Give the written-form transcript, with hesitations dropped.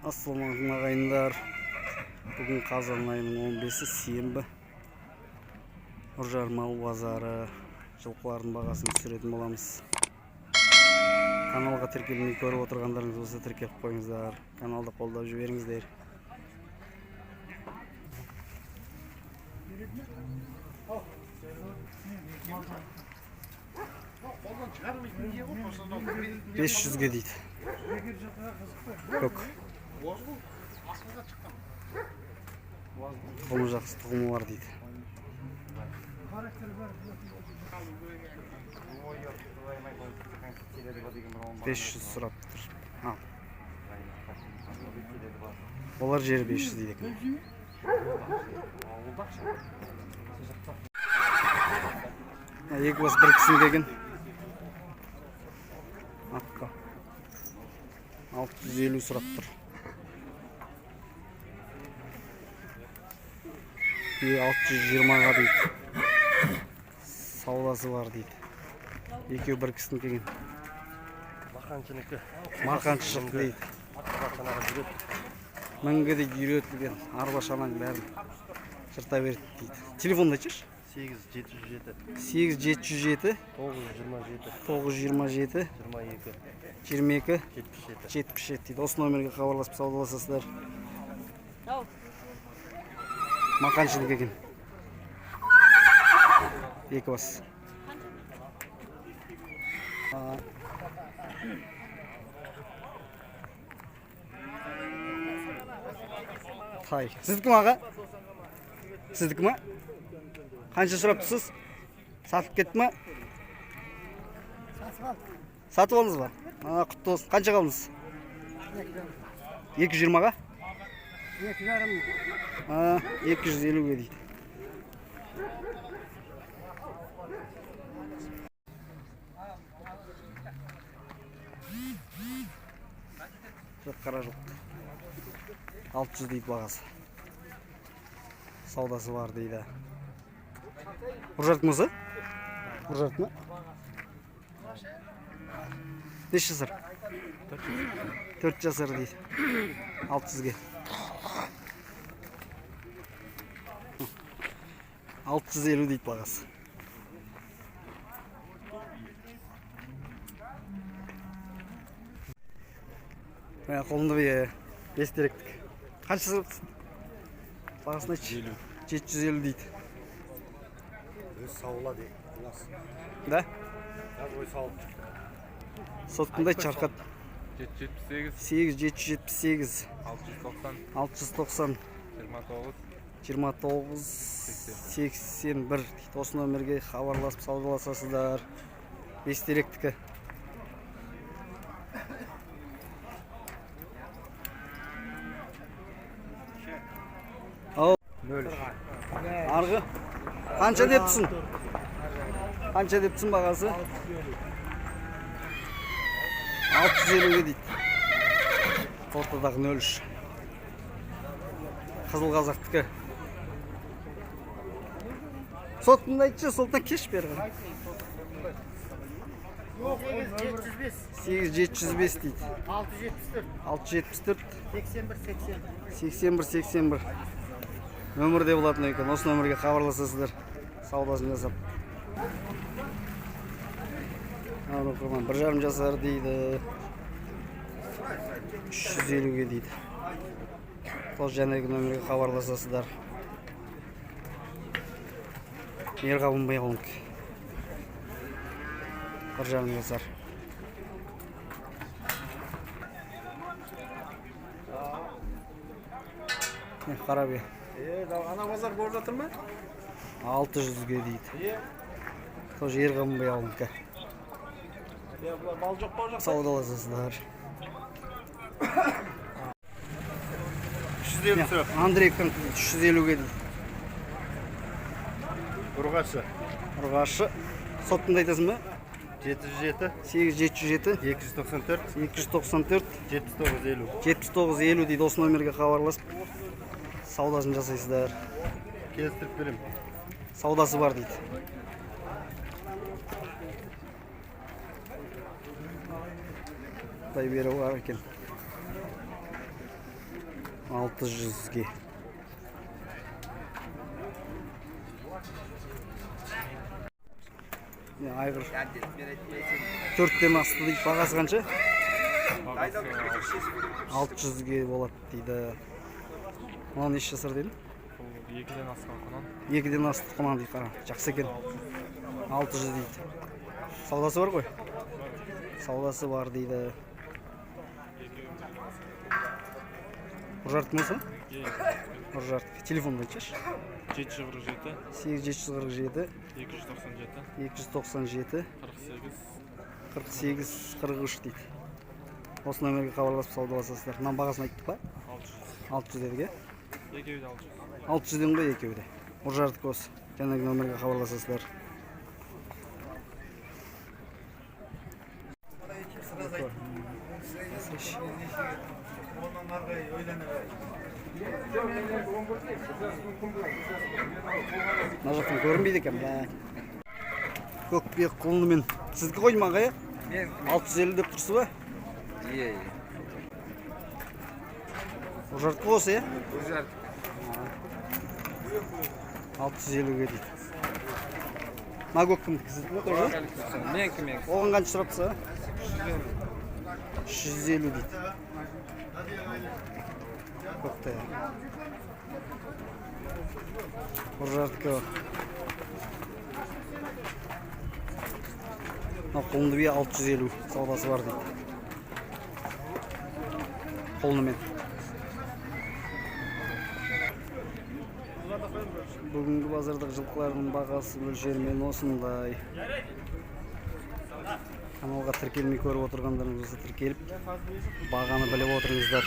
Assalamualaikum ағайындар. Бүгін қазан айының 15-і сенбі. Үржар мал базары жылқылардың бағасын түсіретін боламыз. Каналға тіркелмей көріп отырғандарыңыз болса тіркеліп қойыңыздар. Каналды қолдап жіберіңіздер. Бес жүзге дейді. Көк. Тұқымы жақсы, тұқымы бар дейді. 500 сұрап тұр. Олар жері 500 дейді екен. Екі бас бір кісін келген. Аққа 650 сұрап тұр. 620-ға дейді. Саудасы бар дейді. Екеу бір кісін келген. Мақаншылық дейді. Мінгі дейді үйретілген. Арбашанаң бәрін жырта берді дейді. Телефонды айтшы? 8707 927 22 77 дейді. Осы номерге хабарласып саудаласасыздар. Мақаншылық екен. Екі бас. Тай. Сіздікі ма аға? Сіздікі ма? Қанша сұрап тұрсыз? Сатып кетті ма? Сатып алдыңыз ба? Құтты болсын. Қанша қалдыңыз? 220-ға? 250-ге дейді. Қара жоқ. 600 дейді бағасы. Саудасы бар дейді. Ұржарт мұзы? Ұржарт ма? Неше жасар? 4 жасар дейді. 600-ге. 650 дейді бағасы. Қолымды бес деректік. Қанша сұрыптың? Бағасын айтшы? 750 дейді. Өз сауыла дейді. Да? Ой сауыл. Соткындай чарқат. 778 778 690 29 81 дейді. Осы номерге хабарласып саудаласасыздар. Бес деректікі. Арғы қанша депсің? Қанша депсің бағасы? 650-ге дейді. Ортадағы 03. Қызыл қазақтікі. Соткынды айтшы, солтан кеш берген. 8705 дейді. 674 81 Нөмірде болатын екен. Осы нөмірге хабарласасыздар. Саудасын жасап. 1,5 жасар дейді. 350-ге дейді. Тоз жәнегі нөмірге хабарласасыздар. Ерғабынбай олыңк. 1,5 жасар. Қарабе. Ана базар болып жатыр ма? 600-ге дейді. Тоз Ерғабынбай олыңк. Бал жоқ па жоқ? Саудаласасыздар. 350 сұрап. Андрейкан 350-ге дейді. Ұрғашы. Ұрғашы. Соткынды айтасың ба? 707 8707 294 294 7950. 7950 дейді. Осы номерге хабарласып саудасын жасайсыздар. Келістіріп берем. Саудасы бар дейді. Дай бері бар екен. 600'ge. Ya aygır. 4'ten astı deyip бағасы қанша? 600'ge болады дейді. Мына неше жасар дедің? 2'den askan konan. 2'den асты құнан дейді. Қара, жақсы екен. 600 дейді. Саудасы бар ғой? Саудасы бар дейді. Ұржартық болсын? Ұржартық. Телефон бойынша? 747 8747 297 297 48 48 43 дейді. Осы нөмерге хабарласып саудаласасыздар. Мынан бағасын айттық па? 600 дедік, е? екеуі де 600. 600 дедім ғой екеуі де. Ұржартық осы. Жаңағы нөмерге хабарласасыздар. Мына жақтан көрінбейді екен. Көкбек құлыны мен. Сіздікі ғой маға, е? 650 деп тұрсы ба? Iya. Ұржартық осы, е? Uzar. 650-ге дейді. Мына көк кімдікі? Сіздікі ме тоже? Мен. Оған қанша сұрап тұрса? 350 дейді. Көкті. Ұржартықы. Құлынды бе 650 саудасы бар дейді. Құлынымен. Бүгінгі базардағы жылқылардың бағасы мөлшерімен осындай. Каналға тіркелмей көріп отырғандарыңыз болса тіркеліп, бағаны біліп отырыңыздар.